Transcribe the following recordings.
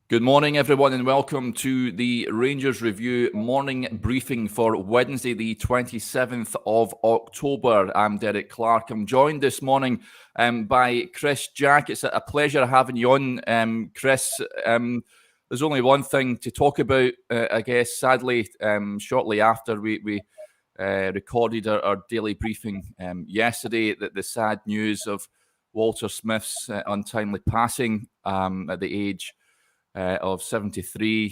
Good morning, everyone, and welcome to the Rangers Review morning briefing for Wednesday, the 27th of October. I'm Derek Clark. I'm joined this morning by Chris Jack. It's a pleasure having you on, Chris. There's only one thing to talk about, I guess, sadly, shortly after we recorded our daily briefing yesterday, the sad news of Walter Smith's untimely passing at the age of 73.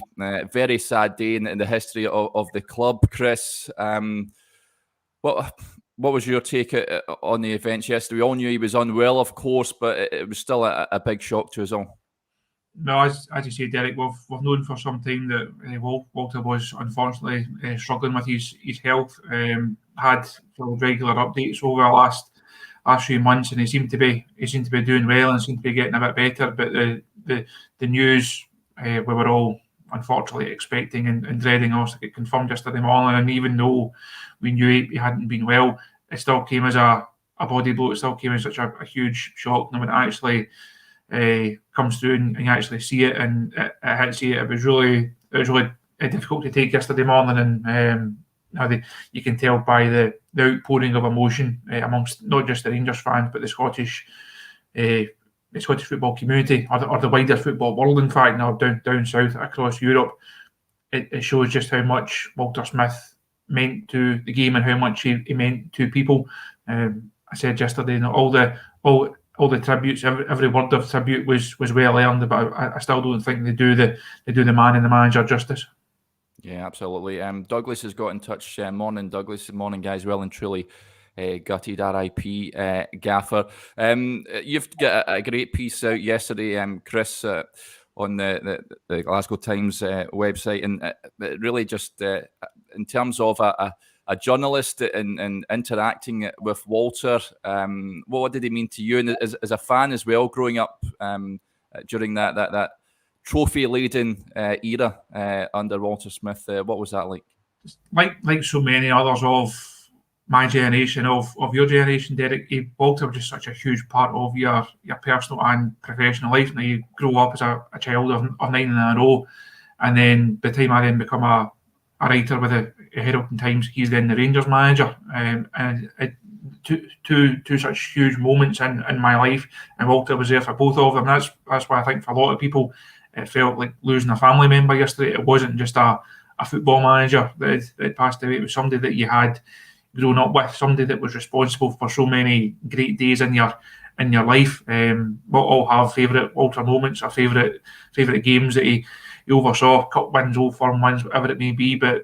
Very sad day in the history of the club, Chris. What was your take on the events yesterday? We all knew he was unwell, of course, but it was still a big shock to us all. No, as you say, Derek, we've known for some time that Walter was unfortunately struggling with his health. Had regular updates over the last few months, and he seemed to be doing well and seemed to be getting a bit better. But the news we were all unfortunately expecting and dreading also get confirmed yesterday morning. And even though we knew he hadn't been well, it still came as a body blow. It still came as such a huge shock. And when it actually comes through and you actually see it and it hits you, it was really difficult to take yesterday morning. And you can tell by the outpouring of emotion amongst not just the Rangers fans but the Scottish football community or the wider football world, in fact, now down south across Europe. It shows just how much Walter Smith meant to the game and how much he meant to people. I said yesterday, all the tributes, every word of tribute was well earned, but I still don't think they do the man and the manager justice. Yeah, absolutely. Douglas has got in touch. Morning, Douglas. Morning, guys. Well and truly gutted, RIP, Gaffer. You've got a great piece out yesterday, Chris, on the Glasgow Times website, and really just in terms of a journalist and interacting with Walter, what did he mean to you? And as a fan as well, growing up during that trophy-laden era under Walter Smith, what was that like? Like so many others of my generation, of your generation, Derek, Walter was just such a huge part of your personal and professional life. Now, you grow up as a child of 9 in a row, and then by the time I then become a writer with the Herald Times, he's then the Rangers manager, and two such huge moments in my life, and Walter was there for both of them. That's why I think for a lot of people it felt like losing a family member yesterday. It wasn't just a football manager that had passed away. It was somebody that you had grown up with, somebody that was responsible for so many great days in your life. We'll all have favourite Walter moments or favourite games that he oversaw, cup wins, Old Firm wins, whatever it may be, but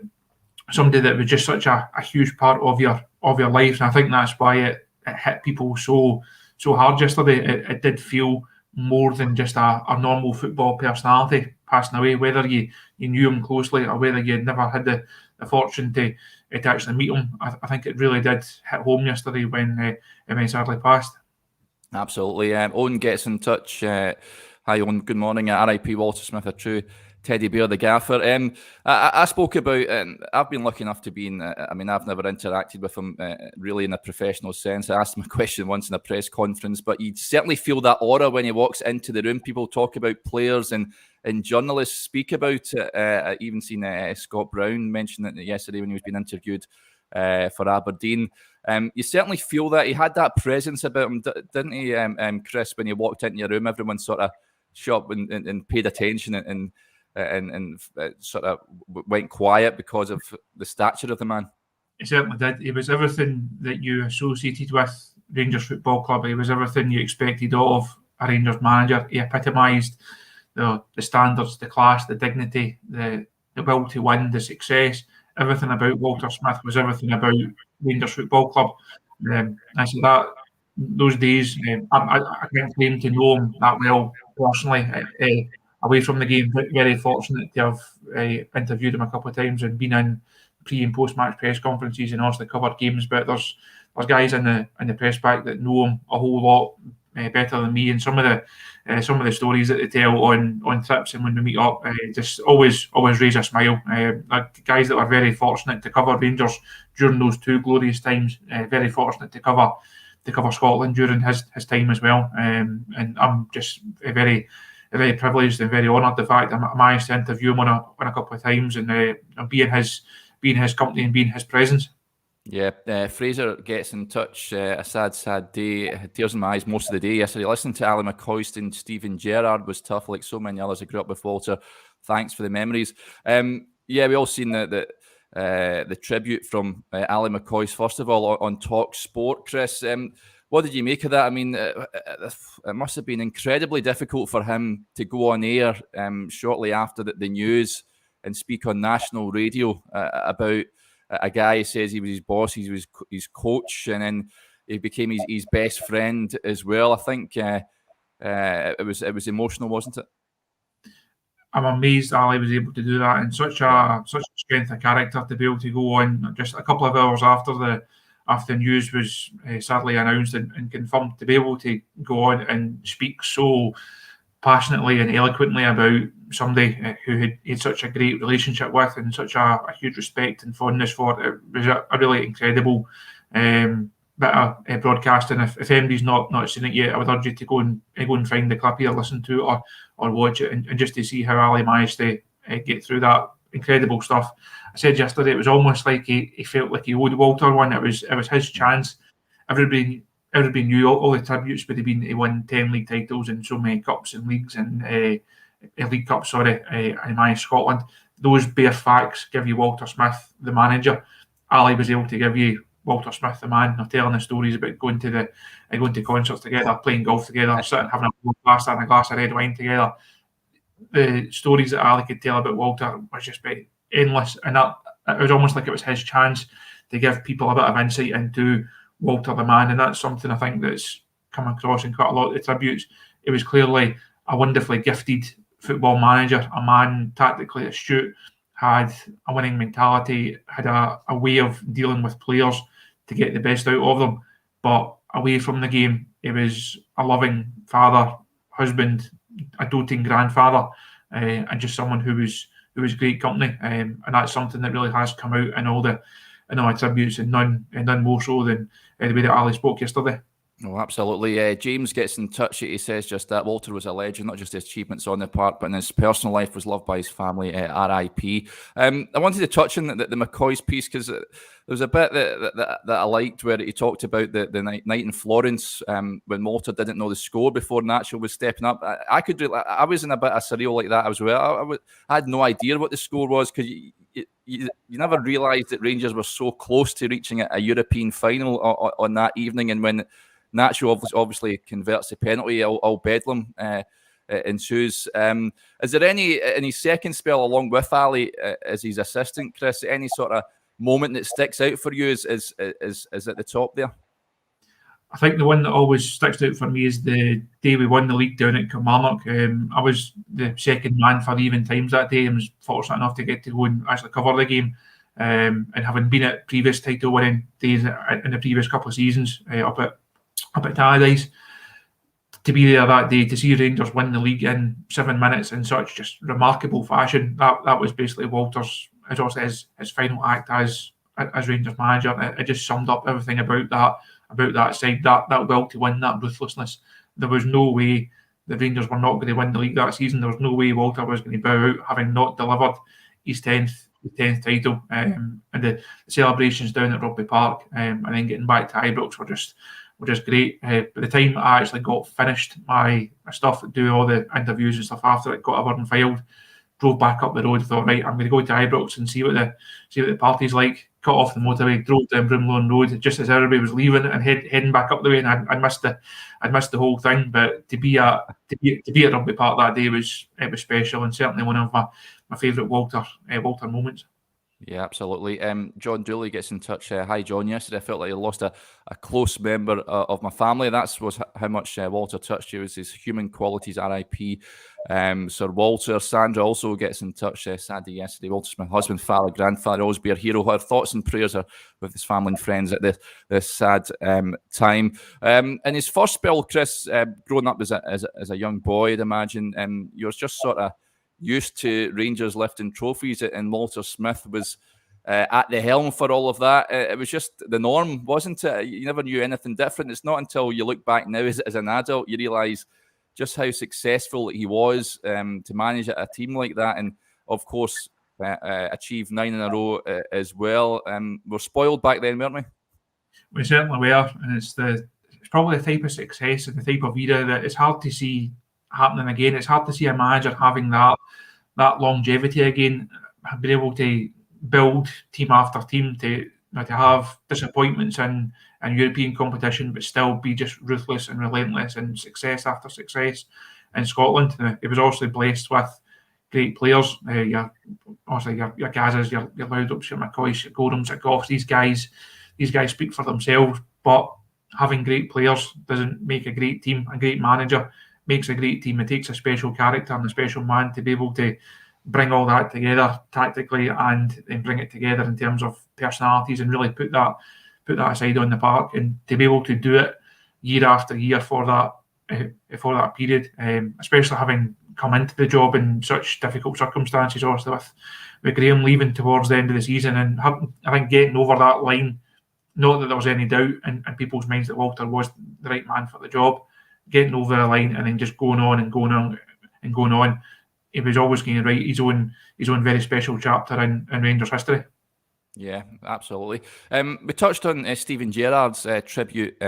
somebody that was just such a huge part of your life. And I think that's why it hit people so hard yesterday. It did feel more than just a normal football personality passing away, whether you knew him closely or whether you had never had the fortune to actually meet him. I think it really did hit home yesterday when he sadly passed. Absolutely. Owen gets in touch. Hi, Owen. Good morning. RIP Walter Smith, a true teddy bear, the Gaffer. I spoke about, I've been lucky enough to be in, I've never interacted with him really in a professional sense. I asked him a question once in a press conference, but you certainly feel that aura when he walks into the room. People talk about players and journalists speak about it. I even seen Scott Brown mention it yesterday when he was being interviewed for Aberdeen. You certainly feel that he had that presence about him, didn't he, Chris? When you walked into your room, everyone sort of shut up and paid attention and sort of went quiet because of the stature of the man. He certainly did. He was everything that you associated with Rangers Football Club. He was everything you expected of a Rangers manager. He epitomised the standards, the class, the dignity, the will to win, the success. Everything about Walter Smith was everything about Rangers Football Club. I said that those days, I can't claim to know him that well personally. Away from the game, very fortunate to have interviewed him a couple of times and been in pre and post match press conferences and also covered games. But there's guys in the press pack that know him a whole lot better than me, and some of the stories that they tell on trips and when we meet up just always raise a smile. Like guys that were very fortunate to cover Rangers during those two glorious times, very fortunate to cover Scotland during his time as well, and I'm just very very privileged and very honoured the fact I managed to interview him on a couple of times and be in his company and be in his presence. Yeah, Fraser gets in touch. A sad day. Tears in my eyes most of the day yesterday. Listening to Ali McCoyston, Stephen Gerrard was tough, like so many others who grew up with Walter. Thanks for the memories. Yeah, we all seen the tribute from Ali McCoist. First of all, on Talk Sport, Chris. What did you make of that? I mean, it must have been incredibly difficult for him to go on air shortly after the news and speak on national radio about a guy who says he was his boss, he was his coach, and then he became his best friend as well. I think it was emotional, wasn't it? I'm amazed Ali was able to do that, and such a strength of character to be able to go on just a couple of hours after the news was sadly announced and confirmed, to be able to go on and speak so passionately and eloquently about somebody who had such a great relationship with and such a huge respect and fondness for. It was a really incredible bit of broadcasting. If anybody's not seen it yet, I would urge you to go and find the clip here, listen to it or watch it, and just to see how Ali managed to get through that incredible stuff. I said yesterday it was almost like he felt like he owed Walter one. It was his chance. Everybody knew all the tributes would have been to win 10 league titles and so many cups and leagues and League Cup, in my Scotland. Those bare facts give you Walter Smith, the manager. Ali was able to give you Walter Smith, the man. They're telling the stories about going to concerts together, playing golf together, sitting having a pasta and a glass of red wine together. The stories that Ali could tell about Walter was just endless, and that it was almost like it was his chance to give people a bit of insight into Walter the man, and that's something I think that's come across in quite a lot of the tributes. It was clearly a wonderfully gifted football manager, a man tactically astute, had a winning mentality, had a way of dealing with players to get the best out of them. But away from the game, he was a loving father, husband, a doting grandfather, and just someone who was great company. And that's something that really has come out in all the tributes, and none more so than the way that Ali spoke yesterday. Oh, absolutely. James gets in touch. He says just that Walter was a legend, not just his achievements on the park, but in his personal life was loved by his family. RIP. I wanted to touch on the McCoy's piece because there was a bit that I liked where he talked about the night in Florence when Walter didn't know the score before Nacho was stepping up. I was in a bit of surreal like that as well. I had no idea what the score was because you never realised that Rangers were so close to reaching a European final on that evening, and when Nacho obviously converts the penalty, all bedlam ensues. Is there any second spell along with Ali as his assistant, Chris? Any sort of moment that sticks out for you is at the top there? I think the one that always sticks out for me is the day we won the league down at Kilmarnock. I was the second man for even times that day and was fortunate enough to get to go and actually cover the game. And having been at previous title winning days in the previous couple of seasons up at Tannadice, to be there that day to see Rangers win the league in 7 minutes in such just remarkable fashion, that was basically Walter's, his final act as Rangers manager. It just summed up everything about that side, that will to win, that ruthlessness. There was no way the Rangers were not going to win the league that season. There was no way Walter was going to bow out, having not delivered his 10th title. And the celebrations down at Rugby Park, and then getting back to Ibrox were just great. By the time I actually got finished my stuff, do all the interviews and stuff after it, got everything filed, drove back up the road, thought, right, I'm going to go to Ibrox and see what the party's like. Cut off the motorway, drove down Broomloan Road just as everybody was leaving and heading back up the way, and I missed the whole thing. But to be at Rugby Park that day was special, and certainly one of my favourite Walter moments. Yeah, absolutely. John Dooley gets in touch. Hi, John. Yesterday, I felt like I lost a close member of my family. That was how much Walter touched you, was his human qualities. RIP. Sir Walter. Sandra also gets in touch. Sadly, yesterday, Walter's my husband, father, grandfather, always be a hero. Her thoughts and prayers are with his family and friends at this sad time. In his first spell, Chris, growing up as a young boy, I'd imagine, you were just sort of used to Rangers lifting trophies, and Walter Smith was at the helm for all of that. It was just the norm, wasn't it? You never knew anything different. It's not until you look back now as an adult you realise just how successful he was to manage a team like that, and of course achieve 9 in a row as well. We're spoiled back then, weren't we? We certainly were, and it's probably the type of success and the type of era that it's hard to see happening again. It's hard to see a manager having that longevity again, being able to build team after team, to have disappointments in European competition, but still be just ruthless and relentless and success after success in Scotland. He was also blessed with great players. Your Gazas, your Loudups, your McCoys, your Gorhams, your Goffs. These guys speak for themselves, but having great players doesn't make a great team. A great manager makes a great team. It takes a special character and a special man to be able to bring all that together tactically and bring it together in terms of personalities and really put that aside on the park, and to be able to do it year after year for that period, especially having come into the job in such difficult circumstances, obviously with Graham leaving towards the end of the season, and I think getting over that line, not that there was any doubt in people's minds that Walter was the right man for the job, getting over the line and then just going on. He was always going to write his own very special chapter in Rangers history. Yeah, absolutely. We touched on Steven Gerrard's tribute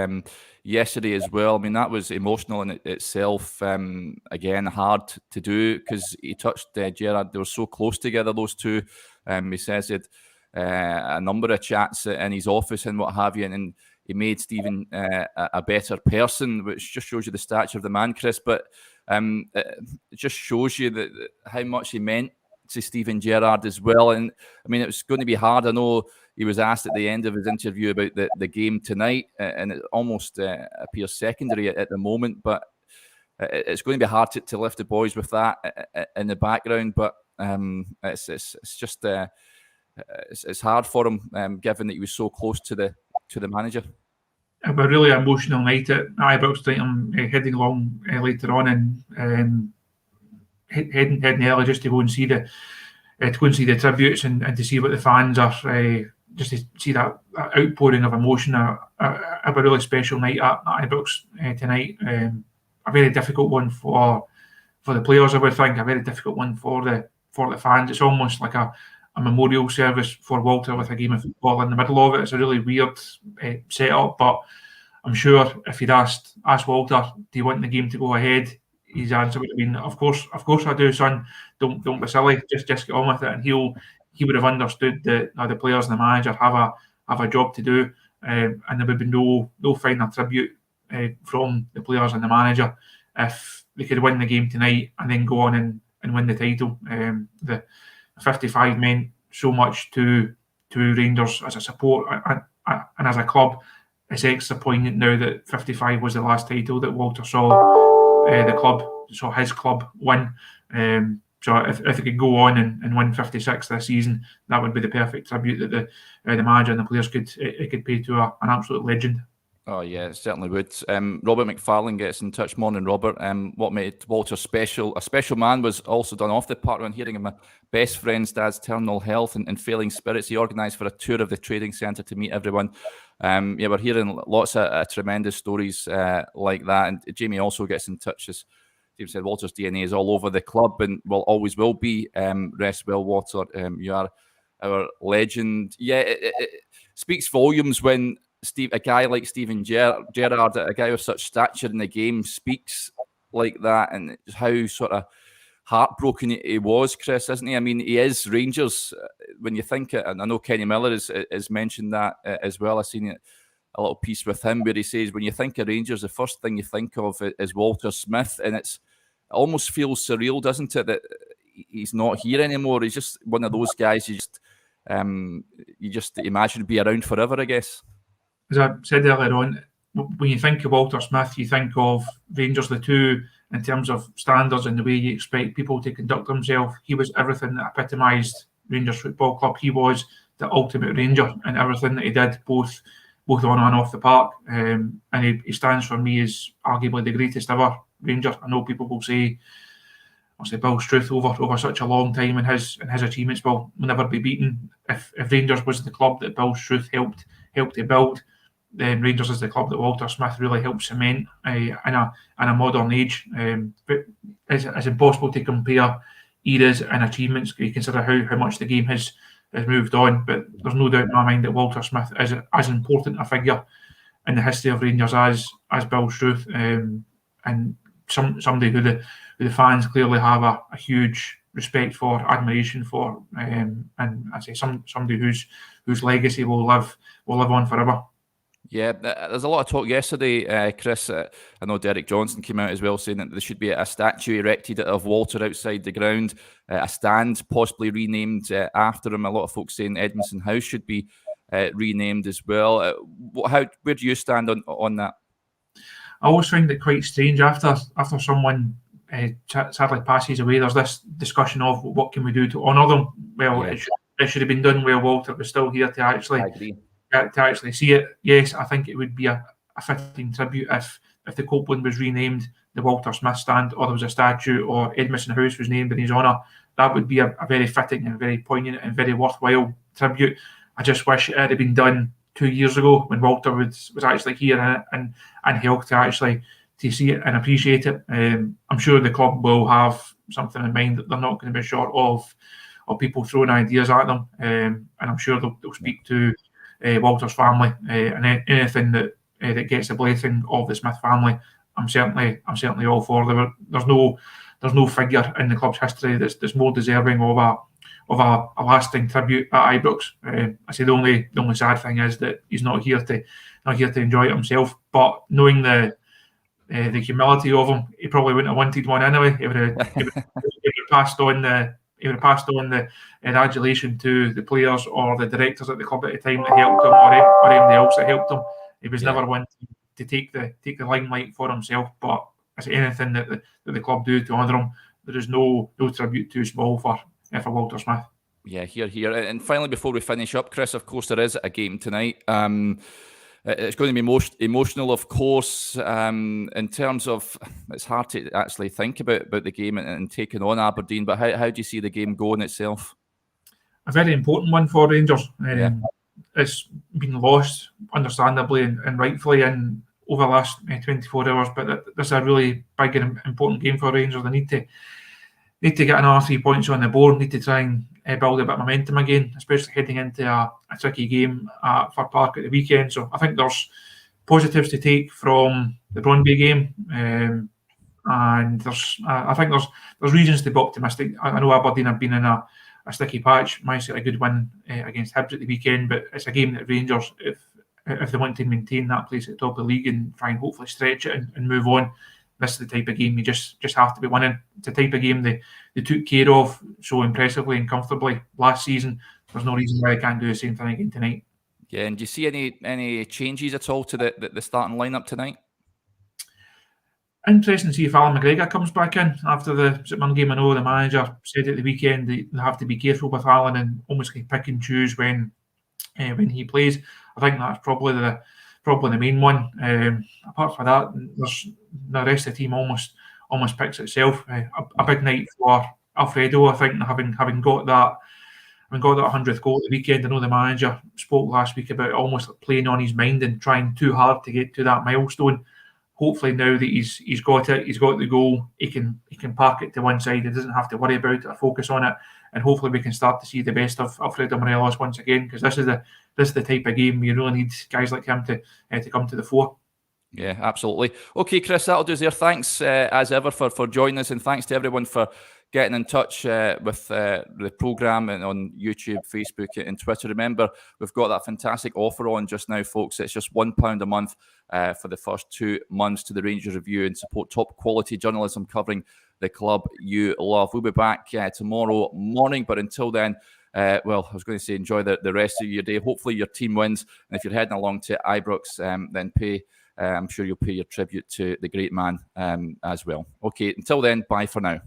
yesterday as well. I mean, that was emotional in itself. Again, hard to do because he touched Gerrard. They were so close together, those two. He says it a number of chats in his office and what have you, and he made Steven a better person, which just shows you the stature of the man, Chris. But it just shows you that how much he meant to Steven Gerrard as well. And I mean, it was going to be hard. I know he was asked at the end of his interview about the game tonight, and it almost appears secondary at the moment, but it's going to be hard to lift the boys with that in the background. But it's just it's hard for him, given that he was so close to the manager. A really emotional night at Ibrox tonight. I'm heading along later on and heading early just to go and see the tributes and to see what the fans are, just to see that outpouring of emotion. A really special night at Ibrox tonight. A very difficult one for the players, I would think. A very difficult one for the fans. It's almost like a memorial service for Walter with a game of football in the middle of it. It's a really weird setup, but I'm sure if you'd asked Walter, do you want the game to go ahead, his answer would have been, of course I do, son. Don't be silly. Just get on with it. And he would have understood that the players and the manager have a job to do, and there would be no finer tribute from the players and the manager if they could win the game tonight and then go on and win the title. The 55 meant so much to Rangers as a support and as a club. It's extra poignant now that 55 was the last title that Walter saw his club win. So if they could go on and win 56 this season, that would be the perfect tribute that the manager and the players could pay to an absolute legend. Oh yeah, it certainly would. Robert McFarlane gets in touch. Morning, Robert. What made Walter a special man was also done off the park when hearing of my best friend's dad's terminal health and failing spirits. He organised for a tour of the trading centre to meet everyone. We're hearing lots of tremendous stories like that. And Jamie also gets in touch. As James said, Walter's DNA is all over the club and always will be. Rest well, Walter. You are our legend. Yeah, it speaks volumes when a guy like Steven Gerrard, a guy of such stature in the game, speaks like that, and how sort of heartbroken he was, Chris, isn't he? I mean, he is Rangers. When you think it, and I know Kenny Miller has mentioned that as well. I've seen a little piece with him where he says, when you think of Rangers, the first thing you think of is Walter Smith, and it almost feels surreal, doesn't it, that he's not here anymore. He's just one of those guys you just imagine be around forever, I guess. As I said earlier on, when you think of Walter Smith, you think of Rangers, the two, in terms of standards and the way you expect people to conduct themselves. He was everything that epitomised Rangers Football Club. He was the ultimate Ranger in everything that he did, both on and off the park. And he stands for me as arguably the greatest ever Ranger. I know people will say, Bill Struth over such a long time and his achievements will never be beaten. If Rangers was the club that Bill Struth helped to build, then Rangers is the club that Walter Smith really helped cement in a modern age. But it's impossible to compare eras and achievements. You consider how much the game has moved on, but there's no doubt in my mind that Walter Smith is as important a figure in the history of Rangers as Bill Struth, and somebody who the fans clearly have a huge respect for, admiration for, and I say somebody whose legacy will live on forever. Yeah, there's a lot of talk yesterday, Chris. I know Derek Johnson came out as well saying that there should be a statue erected of Walter outside the ground, a stand possibly renamed after him. A lot of folks saying Edmondson House should be renamed as well. Where do you stand on that? I always find it quite strange after someone sadly passes away. There's this discussion of what can we do to honour them. Well, yeah. It should have been done while Walter was still here to actually see it. Yes, I think it would be a fitting tribute if the Copeland was renamed the Walter Smith stand, or there was a statue, or Edmondson House was named in his honour. That would be a very fitting and very poignant and very worthwhile tribute. I just wish it had been done 2 years ago when Walter was actually here and helped to see it and appreciate it. I'm sure the club will have something in mind that they're not going to be short of people throwing ideas at them, and I'm sure they'll speak to Walter's family, and anything that gets the blessing of the Smith family. I'm certainly all for. There's no figure in the club's history that's more deserving of a lasting tribute at Ibrox. I say the only sad thing is that he's not here to enjoy it himself. But knowing the humility of him, he probably wouldn't have wanted one anyway. He would have passed on the adulation to the players or the directors at the club at the time that helped him, or anybody else that helped him. He was never one to take the limelight for himself. But I say anything that the club do to honour him, there is no tribute too small for Walter Smith. Yeah, here. And finally, before we finish up, Chris, of course, there is a game tonight. It's going to be most emotional, of course, in terms of, it's hard to actually think about the game and taking on Aberdeen, but how do you see the game going itself? A very important one for Rangers. It's been lost, understandably and rightfully, over the last 24 hours, but this is a really big and important game for Rangers. They need to get another 3 points on the board, need to try and build a bit of momentum again, especially heading into a tricky game at Fir Park at the weekend. So I think there's positives to take from the Brøndby game, and I think there's reasons to be optimistic. I know Aberdeen have been in a sticky patch. Might get a good win against Hibs at the weekend, but it's a game that Rangers, if they want to maintain that place at the top of the league and try and hopefully stretch it and move on, this is the type of game you just have to be winning. It's the type of game they took care of so impressively and comfortably last season. There's no reason why they can't do the same thing again tonight. Yeah, and do you see any changes at all to the starting lineup tonight? Interesting to see if Alan McGregor comes back in after the St Mirren game. I know the manager said at the weekend they have to be careful with Alan and almost pick and choose when he plays. I think that's probably the main one. Apart from that, the rest of the team almost picks itself. A big night for Alfredo, I think, having got that 100th goal at the weekend. I know the manager spoke last week about almost playing on his mind and trying too hard to get to that milestone. Hopefully now that he's got it, he's got the goal, he can park it to one side. He doesn't have to worry about it or focus on it. And hopefully we can start to see the best of Alfredo Morelos once again, because this is the type of game you really need guys like him to come to the fore. Yeah, absolutely. Okay, Chris, that'll do us there. Thanks as ever for joining us, and thanks to everyone for getting in touch with the programme and on YouTube, Facebook and Twitter. Remember, we've got that fantastic offer on just now, folks. It's just £1 a month for the first 2 months to the Rangers Review and support top quality journalism covering the club you love. We'll be back tomorrow morning, but until then, I was going to say enjoy the rest of your day. Hopefully your team wins, and if you're heading along to Ibrox, then I'm sure you'll pay your tribute to the great man as well. Okay, until then, bye for now.